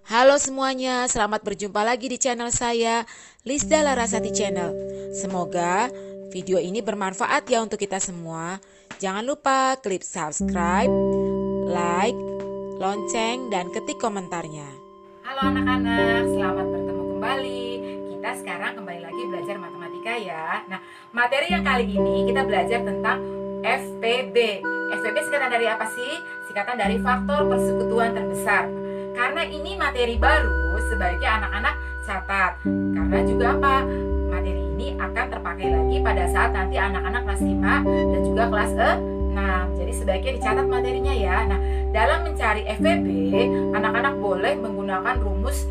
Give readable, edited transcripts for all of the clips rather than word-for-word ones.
Halo semuanya, selamat berjumpa lagi di channel saya, Lisda Larasati Channel. Semoga video ini bermanfaat ya untuk kita semua. Jangan lupa klik subscribe, like, lonceng, dan ketik komentarnya. Halo anak-anak, selamat bertemu kembali. Kita sekarang kembali lagi belajar matematika ya. Nah, materi yang kali ini kita belajar tentang FPB. FPB singkatan dari apa sih? Singkatan dari faktor persekutuan terbesar. Karena ini materi baru, sebaiknya anak-anak catat. Karena juga apa? Materi ini akan terpakai lagi pada saat nanti anak-anak kelas 5 dan juga kelas 6. Jadi sebaiknya dicatat materinya ya. Nah, dalam mencari FPB, anak-anak boleh menggunakan rumus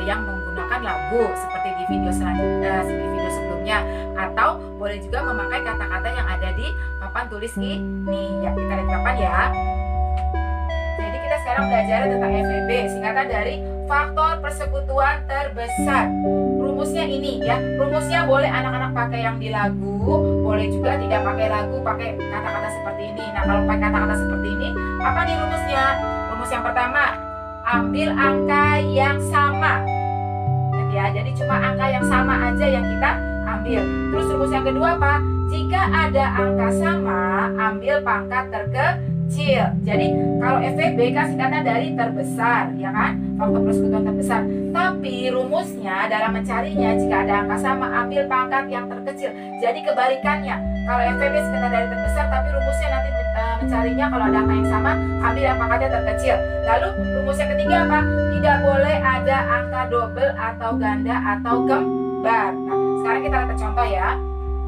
yang menggunakan lagu seperti di video selanjutnya, di video sebelumnya, atau boleh juga memakai kata-kata yang ada di papan tulis ini. Ya, kita lihat papan ya. Jadi kita sekarang belajar tentang FPB, singkatan dari faktor persekutuan terbesar. Rumusnya ini ya, rumusnya boleh anak-anak pakai yang di lagu, boleh juga tidak pakai lagu, pakai kata-kata seperti ini. Nah, kalau pakai kata-kata seperti ini, apa nih rumusnya? Rumus yang pertama, ambil angka yang sama. Ya, jadi cuma angka yang sama aja yang kita ambil. Terus rumus yang kedua apa? Jika ada angka sama, ambil pangkat terkecil. Jadi kalau FPB kan singkatan dari terbesar, ya kan? Faktor persekutuan terbesar. Tapi rumusnya dalam mencarinya, jika ada angka sama, ambil pangkat yang terkecil. Jadi kebalikannya. Kalau FPB singkatan dari terbesar, tapi rumusnya nanti mencarinya kalau ada angka yang sama, ambil yang pangkatnya terkecil. Lalu rumus yang ketiga apa? Tidak boleh ada angka double atau ganda atau kembar. Nah, sekarang kita lihat contoh ya.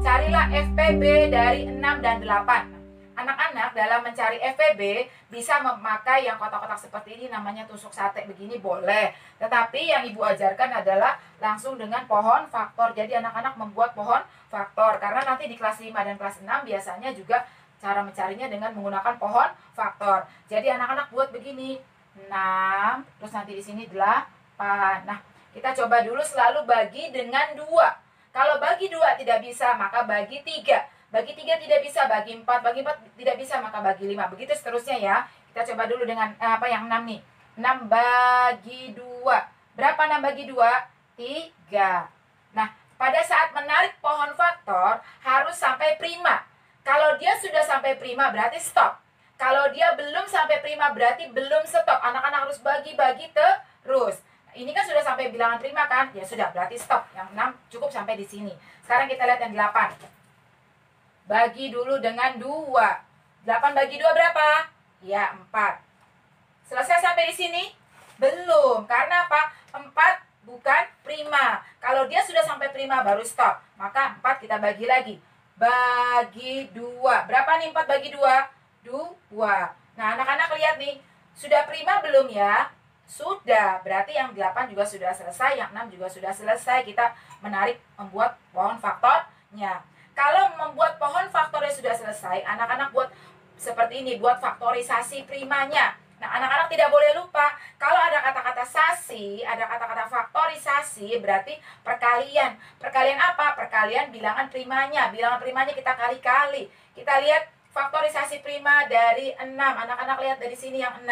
Carilah FPB dari 6 dan 8. Anak-anak dalam mencari FPB bisa memakai yang kotak-kotak seperti ini, namanya tusuk sate begini boleh. Tetapi yang ibu ajarkan adalah langsung dengan pohon faktor. Jadi anak-anak membuat pohon faktor. Karena nanti di kelas 5 dan kelas 6 biasanya juga cara mencarinya dengan menggunakan pohon faktor. Jadi anak-anak buat begini. 6, terus nanti di sini 8. Nah, kita coba dulu selalu bagi dengan 2. Kalau bagi 2 tidak bisa, maka bagi 3. Bagi 3 tidak bisa, bagi 4. Bagi 4 tidak bisa, maka bagi 5. Begitu seterusnya ya. Kita coba dulu dengan yang 6 nih. 6 bagi 2. Berapa 6 bagi 2? 3. Nah, pada saat menarik pohon faktor, harus sampai prima. Kalau dia sudah sampai prima, berarti stop. Kalau dia belum sampai prima, berarti belum stop. Anak-anak harus bagi-bagi terus. Ini kan sudah sampai bilangan prima kan? Ya sudah, berarti stop. Yang 6 cukup sampai di sini. Sekarang kita lihat yang 8. Bagi dulu dengan 2. 8 bagi 2 berapa? Ya, 4. Selesai sampai di sini? Belum. Karena apa? 4 bukan prima. Kalau dia sudah sampai prima baru stop. Maka 4 kita bagi lagi. Bagi 2. Berapa nih 4 bagi 2? 2. Nah, anak-anak lihat nih. Sudah prima belum ya? Sudah, berarti yang 8 juga sudah selesai, yang 6 juga sudah selesai. Kita membuat pohon faktornya. Kalau membuat pohon faktornya sudah selesai, anak-anak buat seperti ini, buat faktorisasi primanya. Nah, anak-anak tidak boleh lupa, kalau ada kata-kata sasi, ada kata-kata faktorisasi, berarti perkalian. Perkalian apa? Perkalian bilangan primanya. Bilangan primanya kita kali-kali. Kita lihat faktorisasi prima dari 6. Anak-anak lihat dari sini yang 6.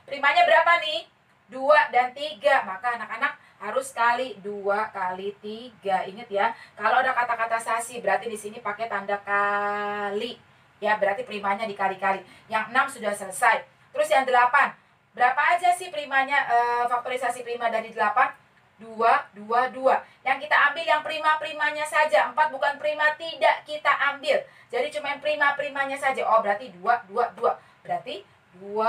Primanya berapa nih? 2 dan 3, maka anak-anak harus kali 2 kali 3. Ingat ya, kalau ada kata-kata sasi berarti di sini pakai tanda kali. Ya, berarti primanya dikali-kali. Yang 6 sudah selesai. Terus yang 8, berapa aja sih primanya, faktorisasi prima dari 8? 2, 2, 2. Yang kita ambil yang prima-primanya saja. 4 bukan prima, tidak kita ambil. Jadi cuma yang prima-primanya saja. Oh, berarti 2, 2, 2. Berarti 2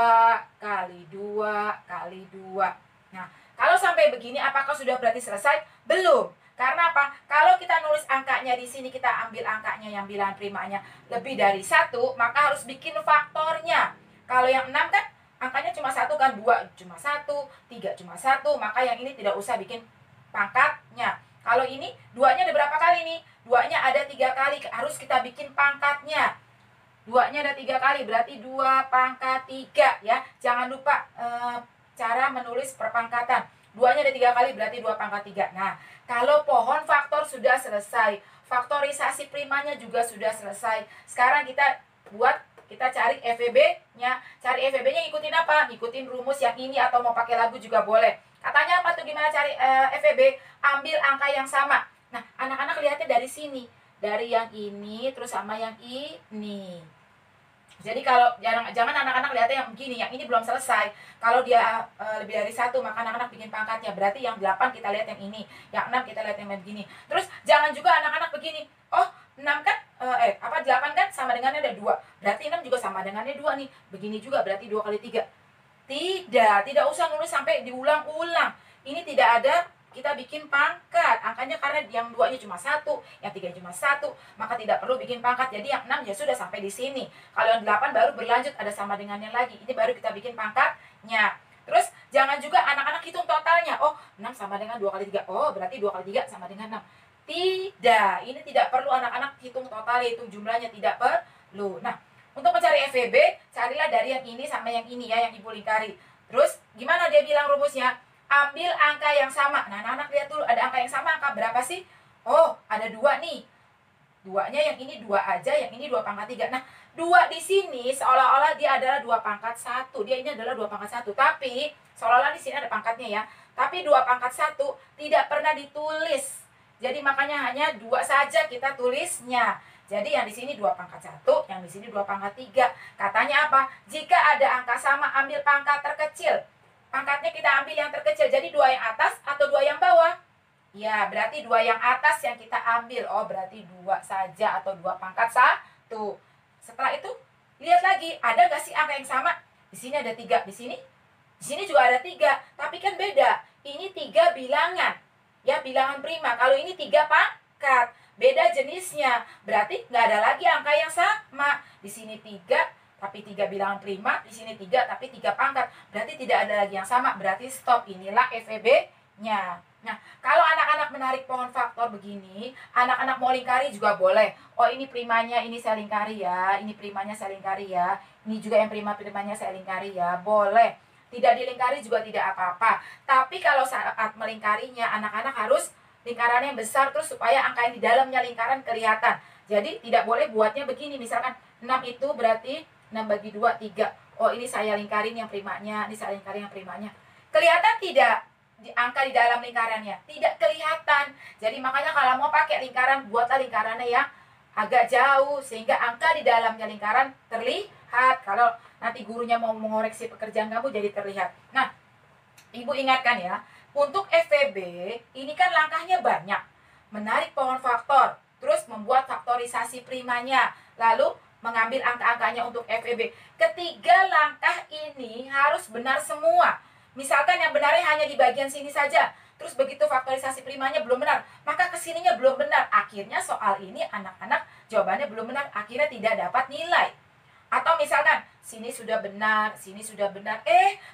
kali 2 kali 2. Nah, kalau sampai begini apakah sudah berarti selesai? Belum. Karena apa? Kalau kita nulis angkanya di sini, kita ambil angkanya yang bilangan primanya lebih dari 1, maka harus bikin faktornya. Kalau yang 6 kan angkanya cuma 1 kan, 2 cuma 1, 3 cuma 1, maka yang ini tidak usah bikin pangkatnya. Kalau ini 2-nya ada berapa kali nih? 2-nya ada 3 kali, harus kita bikin pangkatnya. 2-nya ada 3 kali, berarti 2 pangkat 3 ya. Jangan lupa cara menulis perpangkatan. 2-nya ada 3 kali, berarti 2 pangkat 3. Nah, kalau pohon faktor sudah selesai, faktorisasi primanya juga sudah selesai. Sekarang kita cari FEB-nya. Cari FEB-nya ngikutin apa? Ngikutin rumus yang ini atau mau pakai lagu juga boleh. Katanya apa tuh, gimana cari FEB? Ambil angka yang sama. Nah, anak-anak lihatnya dari sini. Dari yang ini terus sama yang ini. Jadi kalau jangan anak-anak lihatnya yang begini, yang ini belum selesai. Kalau dia lebih dari satu, maka anak-anak bikin pangkatnya. Berarti yang 8 kita lihat yang ini, yang 6 kita lihat yang begini. Terus jangan juga anak-anak begini. Oh, 6 kan 8 kan sama dengannya ada 2. Berarti 6 juga sama dengannya 2 nih. Begini juga berarti 2 kali 3. Tidak usah nulis sampai diulang-ulang. Ini tidak ada kita bikin pangkat angkanya, karena yang 2-nya cuma 1, yang 3 cuma 1, maka tidak perlu bikin pangkat. Jadi yang 6 ya sudah sampai di sini. Kalau yang 8 baru berlanjut ada sama dengannya lagi. Ini baru kita bikin pangkatnya. Terus jangan juga anak-anak hitung totalnya. Oh, 6 sama dengan 2 kali 3. Oh, berarti 2 kali 3 sama dengan 6. Tidak, ini tidak perlu anak-anak hitung totalnya, hitung jumlahnya, tidak perlu. Nah, untuk mencari FEB, carilah dari yang ini sama yang ini ya, yang Ibu lingkari. Terus gimana dia bilang rumusnya? Ambil angka yang sama. Nah, anak-anak lihat dulu, ada angka yang sama, angka berapa sih? Oh, ada 2 nih. 2-nya yang ini 2 aja, yang ini 2 pangkat 3. Nah, 2 di sini seolah-olah dia adalah 2 pangkat 1. Dia ini adalah 2 pangkat 1. Tapi, seolah-olah di sini ada pangkatnya ya. Tapi 2 pangkat 1 tidak pernah ditulis. Jadi makanya hanya 2 saja kita tulisnya. Jadi yang di sini 2 pangkat 1, yang di sini 2 pangkat 3. Katanya apa? Jika ada angka sama, ambil pangkat terkecil. Pangkatnya kita ambil yang terkecil. Jadi 2 yang atas atau 2 yang bawah? Ya, berarti 2 yang atas yang kita ambil. Oh, berarti 2 saja atau 2 pangkat 1. Setelah itu, lihat lagi. Ada nggak sih angka yang sama? Di sini ada 3. Di sini juga ada 3. Tapi kan beda. Ini 3 bilangan. Ya, bilangan prima. Kalau ini 3 pangkat. Beda jenisnya. Berarti nggak ada lagi angka yang sama. Di sini 3. Tapi 3 bilangan prima, di sini 3 tapi 3 pangkat. Berarti tidak ada lagi yang sama, berarti stop. Inilah FEB-nya. Nah, kalau anak-anak menarik pohon faktor begini, anak-anak mau lingkari juga boleh. Oh, ini primanya, ini saya lingkari ya. Ini primanya saya lingkari ya. Ini juga yang primanya saya lingkari ya. Boleh. Tidak dilingkari juga tidak apa-apa. Tapi kalau saat melingkarinya, anak-anak harus lingkarannya yang besar terus supaya angka yang di dalamnya lingkaran kelihatan. Jadi tidak boleh buatnya begini. Misalkan 6 itu berarti 6 bagi 2, 3. Oh, ini saya lingkarin yang primanya, ini saya lingkarin yang primanya. Kelihatan tidak angka di dalam lingkarannya? Tidak kelihatan. Jadi makanya kalau mau pakai lingkaran, buatlah lingkarannya yang agak jauh sehingga angka di dalamnya lingkaran terlihat. Kalau nanti gurunya mau mengoreksi pekerjaan kamu jadi terlihat. Nah, Ibu ingatkan ya, untuk FEB ini kan langkahnya banyak. Menarik pohon faktor, terus membuat faktorisasi primanya, lalu mengambil angka-angkanya untuk FEB. Ketiga langkah ini harus benar semua. Misalkan yang benarnya hanya di bagian sini saja, terus begitu faktorisasi primanya belum benar, maka kesininya belum benar. Akhirnya soal ini anak-anak jawabannya belum benar, akhirnya tidak dapat nilai. Atau misalkan sini sudah benar, sini sudah benar,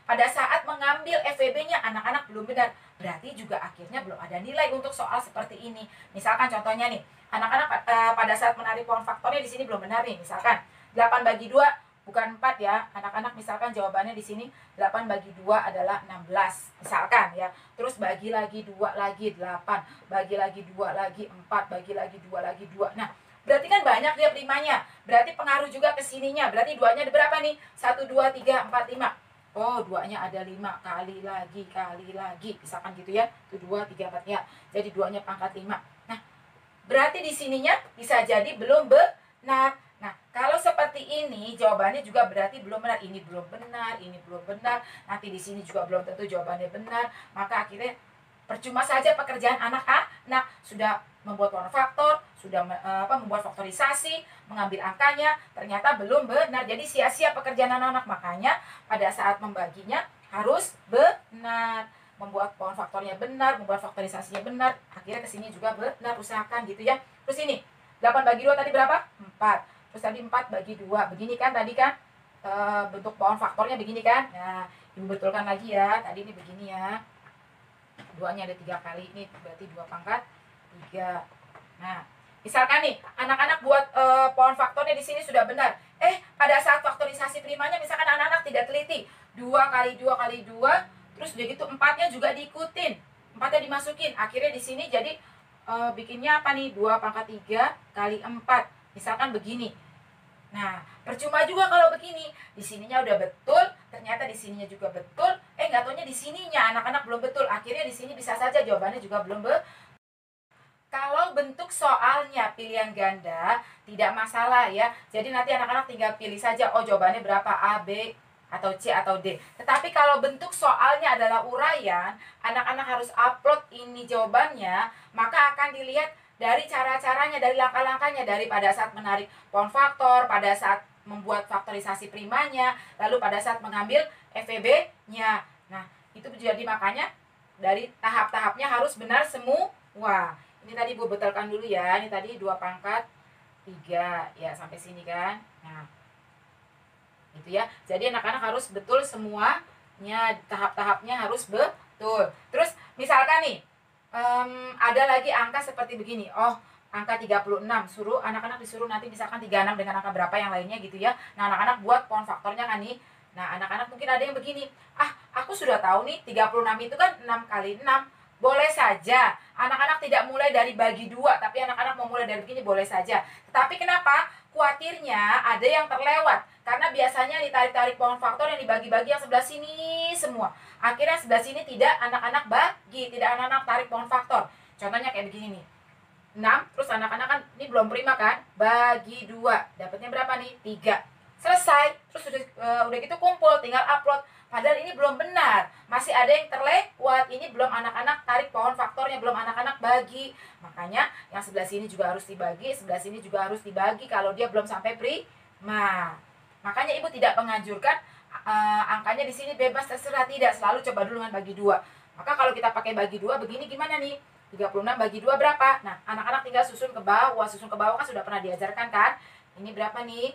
pada saat mengambil FEB-nya anak-anak belum benar, berarti juga akhirnya belum ada nilai untuk soal seperti ini. Misalkan contohnya nih, anak-anak pada saat menarik pohon faktornya di sini belum benar nih. Misalkan 8 bagi 2 bukan 4 ya. Anak-anak misalkan jawabannya di sini 8 bagi 2 adalah 16. Misalkan ya. Terus bagi lagi 2 lagi 8, bagi lagi 2 lagi 4, bagi lagi 2 lagi 2. Nah, berarti kan banyak dia primanya. Berarti pengaruh juga ke sininya. Berarti 2-nya ada berapa nih? 1 2 3 4 5. Oh, 2-nya ada 5 kali lagi. Misalkan gitu ya. 1 2 3 4 ya. Jadi 2-nya pangkat 5. Nah, berarti di sininya bisa jadi belum benar. Nah, kalau seperti ini jawabannya juga berarti belum benar. Ini belum benar, ini belum benar. Nanti di sini juga belum tentu jawabannya benar. Maka akhirnya percuma saja pekerjaan anak-anak. Sudah membuat pohon faktor, sudah membuat faktorisasi, mengambil angkanya, ternyata belum benar. Jadi sia-sia pekerjaan anak-anak. Makanya pada saat membaginya harus benar. Membuat pohon faktornya benar, membuat faktorisasinya benar, akhirnya kesini juga benar, usahakan gitu ya. Terus ini 8 bagi 2 tadi berapa? 4. Terus tadi 4 bagi 2, begini kan tadi kan bentuk pohon faktornya begini kan. Nah, Ibu betulkan lagi ya, tadi ini begini ya, 2-nya ada 3 kali, ini berarti 2 pangkat 3. Nah, misalkan nih anak-anak buat pohon faktornya di sini sudah benar, pada saat faktorisasi primanya misalkan anak-anak tidak teliti, 2 kali 2 kali 2, terus udah gitu 4-nya juga diikutin, 4-nya dimasukin, akhirnya di sini jadi bikinnya apa nih? 2 pangkat 3 kali 4, misalkan begini. Nah, percuma juga kalau begini. Di sininya udah betul, ternyata di sininya juga betul, nggak taunya di sininya anak-anak belum betul. Akhirnya di sini bisa saja jawabannya juga belum betul. Kalau bentuk soalnya pilihan ganda, tidak masalah ya. Jadi nanti anak-anak tinggal pilih saja, oh jawabannya berapa, A, B, atau C, atau D. Tetapi kalau bentuk soalnya adalah uraian, anak-anak harus upload ini jawabannya, maka akan dilihat dari cara-caranya, dari langkah-langkahnya, dari pada saat menarik pohon faktor, pada saat membuat faktorisasi primanya, lalu pada saat mengambil FEB-nya. Nah, itu jadi makanya dari tahap-tahapnya harus benar semua. Ini tadi Bu betulkan dulu ya. Ini tadi 2 pangkat 3 ya, sampai sini kan. Nah, itu ya. Jadi anak-anak harus betul semuanya, tahap-tahapnya harus betul. Terus misalkan nih, ada lagi angka seperti begini. Oh, angka 36, suruh anak-anak disuruh nanti misalkan 36 dengan angka berapa yang lainnya gitu ya. Nah, anak-anak buat pohon faktornya kan nih. Nah, anak-anak mungkin ada yang begini. Ah, aku sudah tahu nih 36 itu kan 6 kali 6. Boleh saja. Anak-anak tidak mulai dari bagi 2, tapi anak-anak mau mulai dari begini boleh saja. Tetapi kenapa? Khawatirnya ada yang terlewat. Karena biasanya ditarik-tarik pohon faktor yang dibagi-bagi yang sebelah sini semua. Akhirnya sebelah sini tidak anak-anak bagi, tidak anak-anak tarik pohon faktor. Contohnya kayak begini nih. 6, terus anak-anak kan ini belum prima kan, bagi 2, dapatnya berapa nih? 3. Selesai. Terus udah gitu kumpul, tinggal upload. Padahal ini belum benar, masih ada yang terlewat. Ini belum anak-anak tarik pohon faktornya, belum anak-anak bagi. Makanya yang sebelah sini juga harus dibagi, sebelah sini juga harus dibagi kalau dia belum sampai prima. Makanya Ibu tidak menganjurkan angkanya di sini bebas terserah, tidak, selalu coba dulu dengan bagi 2. Maka kalau kita pakai bagi 2 begini gimana nih? 36 bagi 2 berapa? Nah, anak-anak tinggal susun ke bawah. Susun ke bawah kan sudah pernah diajarkan kan? Ini berapa nih?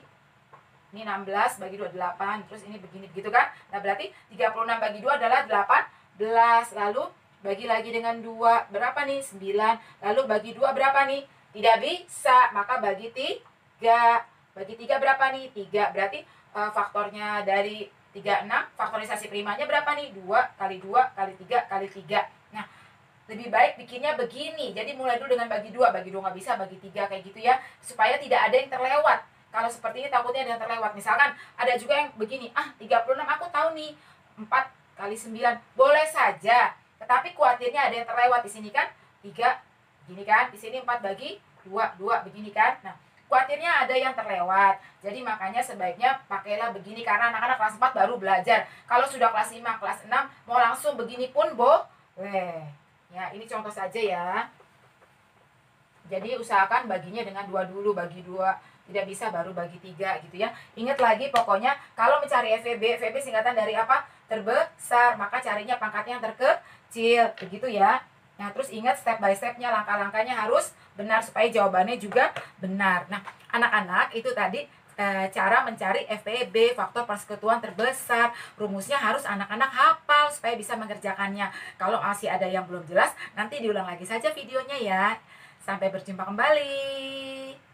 Ini 16 bagi 2, 8. Terus ini begini gitu kan? Nah, berarti 36 bagi 2 adalah 18. Lalu bagi lagi dengan 2. Berapa nih? 9. Lalu bagi 2 berapa nih? Tidak bisa. Maka bagi 3. Bagi 3 berapa nih? 3. Berarti faktornya dari 36, faktorisasi primanya berapa nih? 2 kali 2 kali 3 kali 3. Nah, lebih baik bikinnya begini. Jadi mulai dulu dengan bagi 2. Bagi 2 nggak bisa, bagi 3 kayak gitu ya. Supaya tidak ada yang terlewat. Kalau seperti ini takutnya ada yang terlewat. Misalkan ada juga yang begini. Ah, 36 aku tahu nih. 4 kali 9. Boleh saja. Tetapi khawatirnya ada yang terlewat di sini kan. 3 begini kan. Di sini 4 bagi 2. 2 begini kan. Nah, khawatirnya ada yang terlewat. Jadi makanya sebaiknya pakailah begini. Karena anak-anak kelas 4 baru belajar. Kalau sudah kelas 5, kelas 6 mau langsung begini pun boleh. Ya, ini contoh saja ya. Jadi usahakan baginya dengan 2 dulu, bagi 2. Tidak bisa baru bagi 3 gitu ya. Ingat lagi pokoknya kalau mencari FEB, FEB singkatan dari apa? Terbesar, maka carinya pangkatnya yang terkecil, begitu ya. Nah, terus ingat step by stepnya, langkah-langkahnya harus benar supaya jawabannya juga benar. Nah, anak-anak itu tadi cara mencari FEB, faktor persekutuan terbesar. Rumusnya harus anak-anak hafal supaya bisa mengerjakannya. Kalau masih ada yang belum jelas, nanti diulang lagi saja videonya ya. Sampai berjumpa kembali.